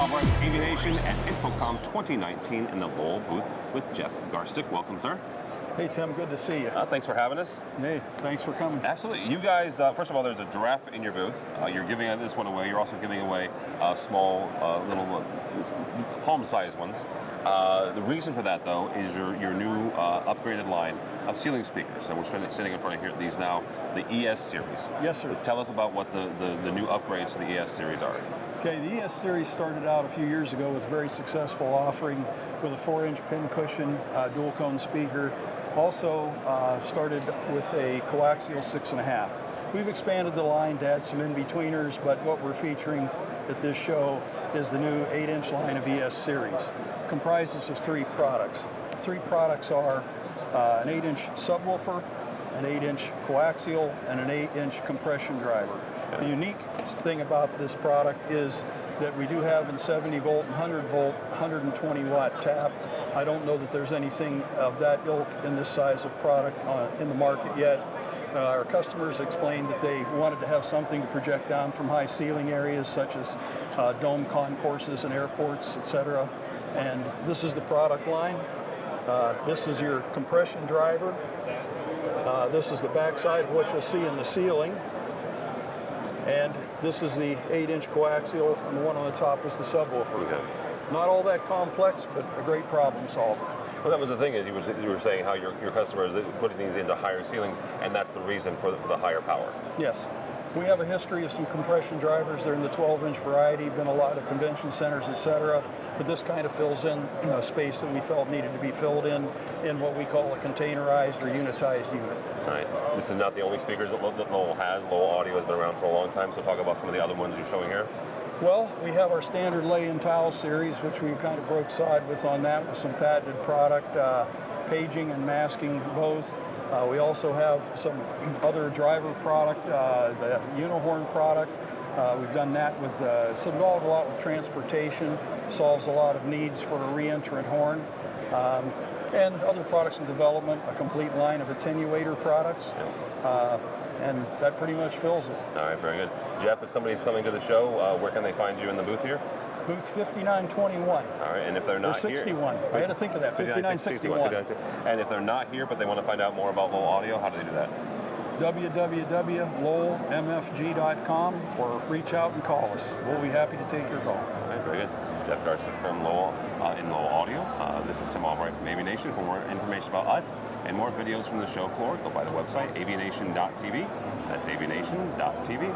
Albright with AVNation at InfoComm 2019 in the Lowell booth with Jeff Garstick. Welcome, sir. Hey, Tim, good to see you. Thanks for having us. Hey, thanks for coming. Absolutely. You guys, first of all, there's a giraffe in your booth. You're giving this one away. You're also giving away small, little palm-sized ones. The reason for that, though, is your new upgraded line of ceiling speakers. And we're sitting in front of here at these now, the ES series. Yes, sir. So tell us about what the new upgrades to the ES series are. Okay, the ES series started out a few years ago with a very successful offering with a 4-inch pin cushion, dual cone speaker. Also started with a coaxial 6.5. We've expanded the line to add some in-betweeners, but what we're featuring at this show is the new 8-inch line of ES series. Comprises of 3 products. 3 products are an 8-inch subwoofer, an 8-inch coaxial, and an 8-inch compression driver. The unique thing about this product is that we do have in 70 volt and 100 volt, 120 watt tap. I don't know that there's anything of that ilk in this size of product in the market yet. Our customers explained that they wanted to have something to project down from high ceiling areas such as dome concourses and airports, etc. And this is the product line. This is your compression driver. This is the backside of what you'll see in the ceiling. And this is the 8-inch coaxial, and the one on the top is the subwoofer. Okay. Not all that complex, but a great problem solver. Well, that was the thing, is you were saying how your customers are putting these into higher ceilings, and that's the reason for the higher power. Yes. We have a history of some compression drivers. They're in the 12-inch variety, been a lot of convention centers, etc. But this kind of fills in a space that we felt needed to be filled in what we call a containerized or unitized unit. All right. This is not the only speakers that Lowell has. Lowell Audio has been around for a long time, so talk about some of the other ones you're showing here. Well, we have our standard lay-in tile series, which we kind of broke side with on that with some patented product, paging and masking both. We also have some other driver product, the Unihorn product. We've done that with, it's involved a lot with transportation, solves a lot of needs for a re-entrant horn. And other products in development, a complete line of attenuator products. And that pretty much fills it. All right, very good. Jeff, if somebody's coming to the show, where can they find you in the booth here? Booth 5921. All right, and if they're not or 61. Here, I had to think of that. 5961. And if they're not here, but they want to find out more about Lowell Audio, how do they do that? www.lowellmfg.com, or reach out and call us. We'll be happy to take your call. All right, very good. Jeff Garstick from Lowell in Lowell Audio. This is Tim Albright from AVNation. For more information about us and more videos from the show floor, go by the website avnation.tv. That's avnation.tv.